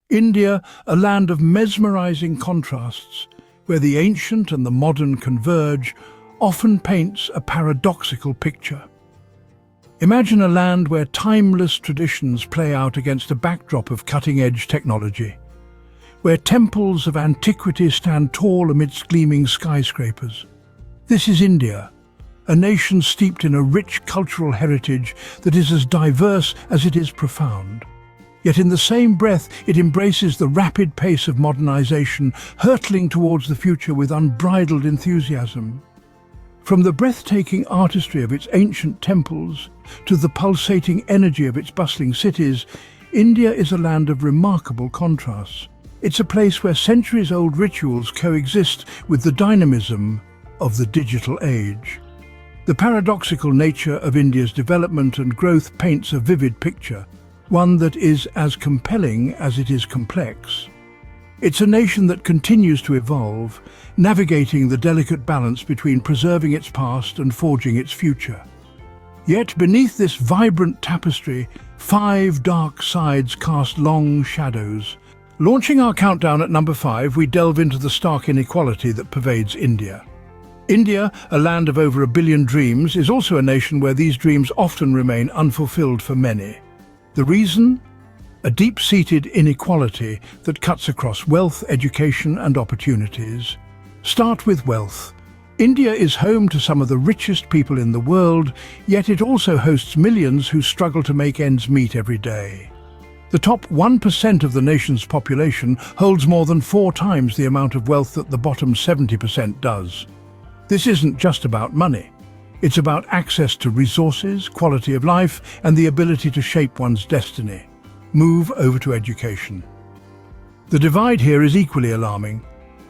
India, a land of mesmerizing contrasts, where the ancient and the modern converge, often paints a paradoxical picture. Imagine a land where timeless traditions play out against a backdrop of cutting-edge technology, where temples of antiquity stand tall amidst gleaming skyscrapers. This is India, a nation steeped in a rich cultural heritage that is as diverse as it is profound. Yet in the same breath, it embraces the rapid pace of modernization, hurtling towards the future with unbridled enthusiasm. From the breathtaking artistry of its ancient temples to the pulsating energy of its bustling cities, India is a land of remarkable contrasts. It's a place where centuries-old rituals coexist with the dynamism of the digital age. The paradoxical nature of India's development and growth paints a vivid picture, one that is as compelling as it is complex. It's a nation that continues to evolve, navigating the delicate balance between preserving its past and forging its future. Yet beneath this vibrant tapestry, 5 dark sides cast long shadows. Launching our countdown at number 5, we delve into the stark inequality that pervades India. India, a land of over 1 billion dreams, is also a nation where these dreams often remain unfulfilled for many. The reason? A deep-seated inequality that cuts across wealth, education, and opportunities. Start with wealth. India is home to some of the richest people in the world, yet it also hosts millions who struggle to make ends meet every day. The top 1% of the nation's population holds more than 4 times the amount of wealth that the bottom 70% does. This isn't just about money. It's about access to resources, quality of life, and the ability to shape one's destiny. Move over to education. The divide here is equally alarming.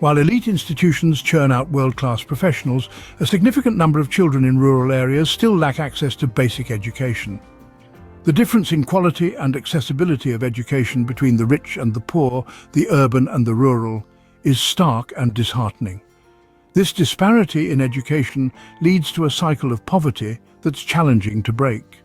While elite institutions churn out world-class professionals, a significant number of children in rural areas still lack access to basic education. The difference in quality and accessibility of education between the rich and the poor, the urban and the rural, is stark and disheartening. This disparity in education leads to a cycle of poverty that's challenging to break.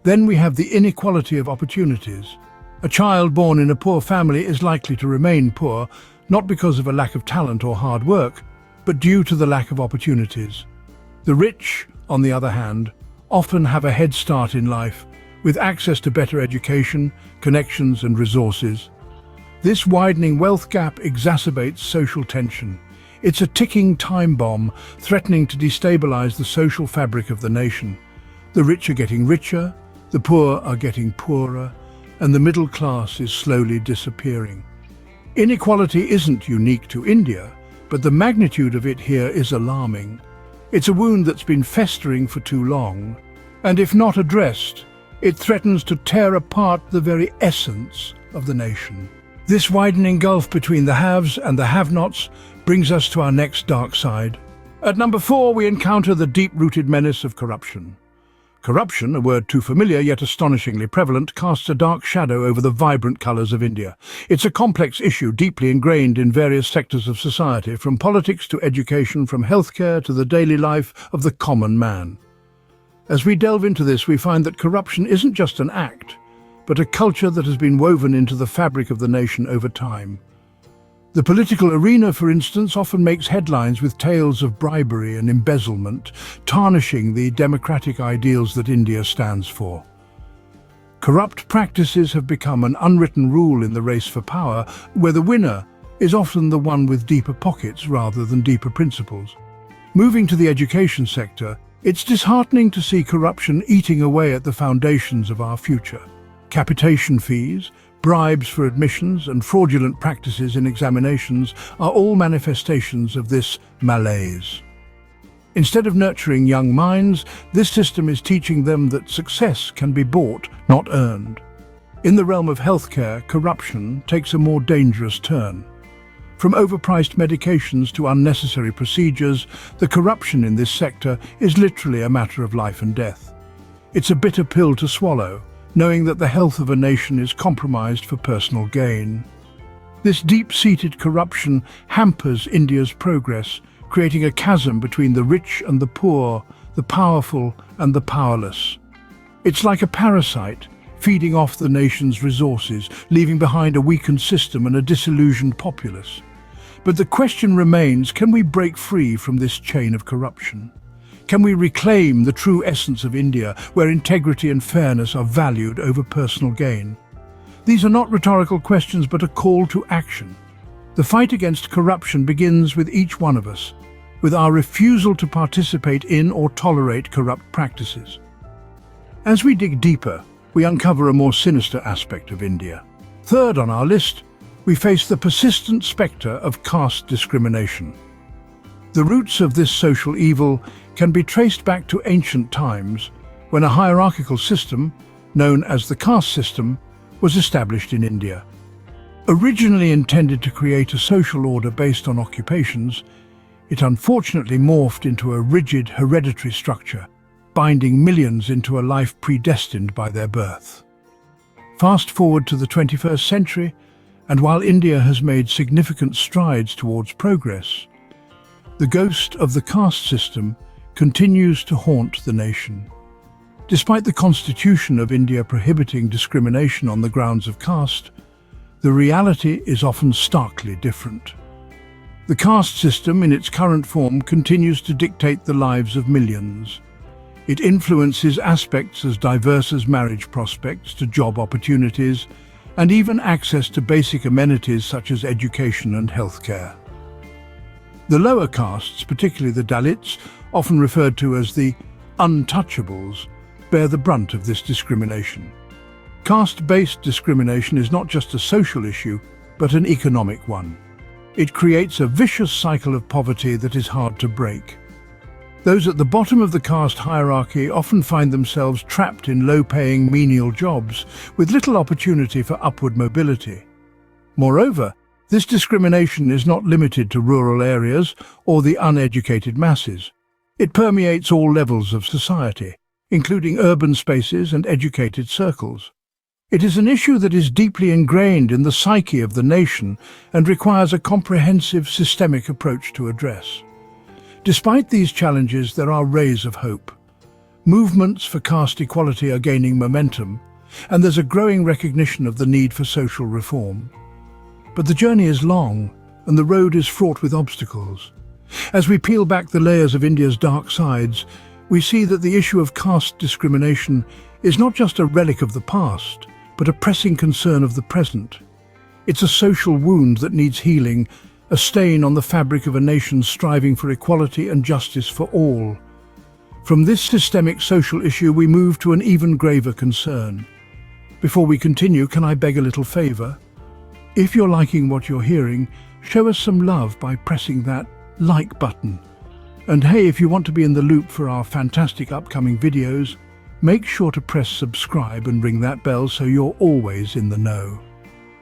Then we have the inequality of opportunities. A child born in a poor family is likely to remain poor, not because of a lack of talent or hard work, but due to the lack of opportunities. The rich, on the other hand, often have a head start in life, with access to better education, connections and resources. This widening wealth gap exacerbates social tension. It's a ticking time bomb, threatening to destabilize the social fabric of the nation. The rich are getting richer, the poor are getting poorer, and the middle class is slowly disappearing. Inequality isn't unique to India, but the magnitude of it here is alarming. It's a wound that's been festering for too long, and if not addressed, it threatens to tear apart the very essence of the nation. This widening gulf between the haves and the have-nots brings us to our next dark side. At number 4, we encounter the deep-rooted menace of corruption. Corruption, a word too familiar yet astonishingly prevalent, casts a dark shadow over the vibrant colours of India. It's a complex issue deeply ingrained in various sectors of society, from politics to education, from healthcare to the daily life of the common man. As we delve into this, we find that corruption isn't just an act, but a culture that has been woven into the fabric of the nation over time. The political arena, for instance, often makes headlines with tales of bribery and embezzlement, tarnishing the democratic ideals that India stands for. Corrupt practices have become an unwritten rule in the race for power, where the winner is often the one with deeper pockets rather than deeper principles. Moving to the education sector, it's disheartening to see corruption eating away at the foundations of our future. Capitation fees, bribes for admissions and fraudulent practices in examinations are all manifestations of this malaise. Instead of nurturing young minds, this system is teaching them that success can be bought, not earned. In the realm of healthcare, corruption takes a more dangerous turn. From overpriced medications to unnecessary procedures, the corruption in this sector is literally a matter of life and death. It's a bitter pill to swallow, knowing that the health of a nation is compromised for personal gain. This deep-seated corruption hampers India's progress, creating a chasm between the rich and the poor, the powerful and the powerless. It's like a parasite, feeding off the nation's resources, leaving behind a weakened system and a disillusioned populace. But the question remains, can we break free from this chain of corruption? Can we reclaim the true essence of India, where integrity and fairness are valued over personal gain? These are not rhetorical questions, but a call to action. The fight against corruption begins with each one of us, with our refusal to participate in or tolerate corrupt practices. As we dig deeper, we uncover a more sinister aspect of India. Third on our list, we face the persistent spectre of caste discrimination. The roots of this social evil can be traced back to ancient times, when a hierarchical system, known as the caste system, was established in India. Originally intended to create a social order based on occupations, it unfortunately morphed into a rigid hereditary structure, binding millions into a life predestined by their birth. Fast forward to the 21st century, and while India has made significant strides towards progress, the ghost of the caste system continues to haunt the nation. Despite the constitution of India prohibiting discrimination on the grounds of caste, the reality is often starkly different. The caste system in its current form continues to dictate the lives of millions. It influences aspects as diverse as marriage prospects to job opportunities, and even access to basic amenities such as education and healthcare. The lower castes, particularly the Dalits, often referred to as the untouchables, bear the brunt of this discrimination. Caste-based discrimination is not just a social issue, but an economic one. It creates a vicious cycle of poverty that is hard to break. Those at the bottom of the caste hierarchy often find themselves trapped in low-paying menial jobs with little opportunity for upward mobility. Moreover, this discrimination is not limited to rural areas or the uneducated masses. It permeates all levels of society, including urban spaces and educated circles. It is an issue that is deeply ingrained in the psyche of the nation and requires a comprehensive systemic approach to address. Despite these challenges, there are rays of hope. Movements for caste equality are gaining momentum, and there's a growing recognition of the need for social reform. But the journey is long, and the road is fraught with obstacles. As we peel back the layers of India's dark sides, we see that the issue of caste discrimination is not just a relic of the past, but a pressing concern of the present. It's a social wound that needs healing, a stain on the fabric of a nation striving for equality and justice for all. From this systemic social issue, we move to an even graver concern. Before we continue, can I beg a little favor? If you're liking what you're hearing, show us some love by pressing that like button. And hey, if you want to be in the loop for our fantastic upcoming videos, make sure to press subscribe and ring that bell so you're always in the know.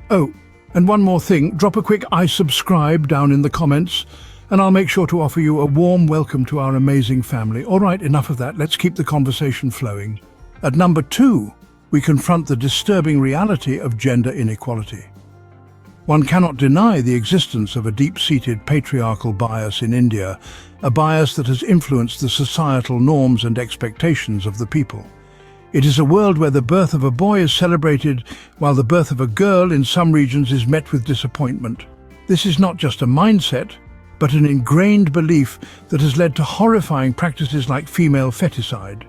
Oh, and one more thing, drop a quick I subscribe down in the comments, and I'll make sure to offer you a warm welcome to our amazing family. All right, enough of that, let's keep the conversation flowing. At number 2, we confront the disturbing reality of gender inequality. One cannot deny the existence of a deep-seated patriarchal bias in India, a bias that has influenced the societal norms and expectations of the people. It is a world where the birth of a boy is celebrated, while the birth of a girl in some regions is met with disappointment. This is not just a mindset, but an ingrained belief that has led to horrifying practices like female feticide.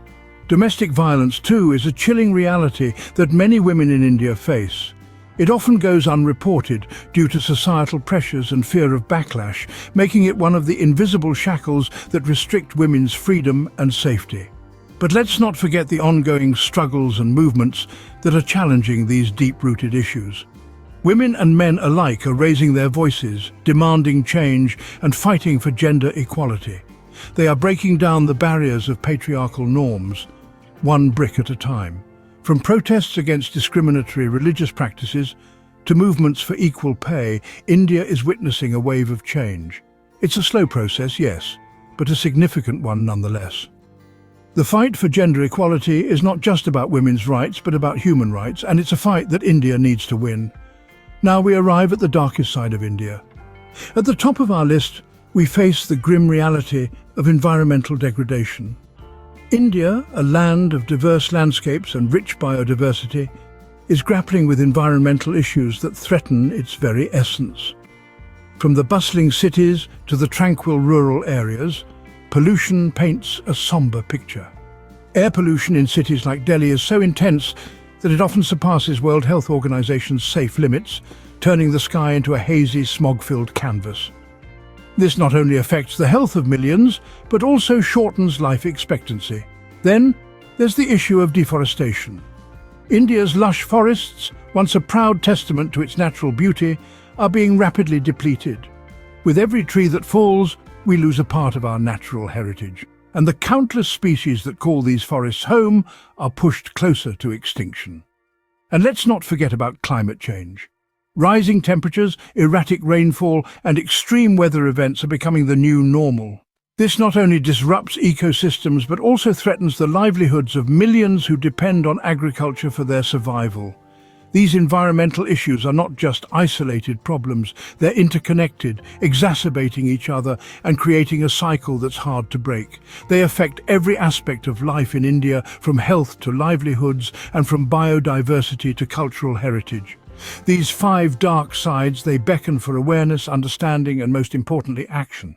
Domestic violence, too, is a chilling reality that many women in India face. It often goes unreported due to societal pressures and fear of backlash, making it one of the invisible shackles that restrict women's freedom and safety. But let's not forget the ongoing struggles and movements that are challenging these deep-rooted issues. Women and men alike are raising their voices, demanding change and fighting for gender equality. They are breaking down the barriers of patriarchal norms, one brick at a time. From protests against discriminatory religious practices to movements for equal pay, India is witnessing a wave of change. It's a slow process, yes, but a significant one nonetheless. The fight for gender equality is not just about women's rights, but about human rights, and it's a fight that India needs to win. Now we arrive at the darkest side of India. At the top of our list, we face the grim reality of environmental degradation. India, a land of diverse landscapes and rich biodiversity, is grappling with environmental issues that threaten its very essence. From the bustling cities to the tranquil rural areas, pollution paints a somber picture. Air pollution in cities like Delhi is so intense that it often surpasses World Health Organization's safe limits, turning the sky into a hazy, smog-filled canvas. This not only affects the health of millions, but also shortens life expectancy. Then, there's the issue of deforestation. India's lush forests, once a proud testament to its natural beauty, are being rapidly depleted. With every tree that falls, we lose a part of our natural heritage. And the countless species that call these forests home are pushed closer to extinction. And let's not forget about climate change. Rising temperatures, erratic rainfall, and extreme weather events are becoming the new normal. This not only disrupts ecosystems but also threatens the livelihoods of millions who depend on agriculture for their survival. These environmental issues are not just isolated problems, they're interconnected, exacerbating each other and creating a cycle that's hard to break. They affect every aspect of life in India, from health to livelihoods and from biodiversity to cultural heritage. These 5 dark sides, they beckon for awareness, understanding and most importantly action.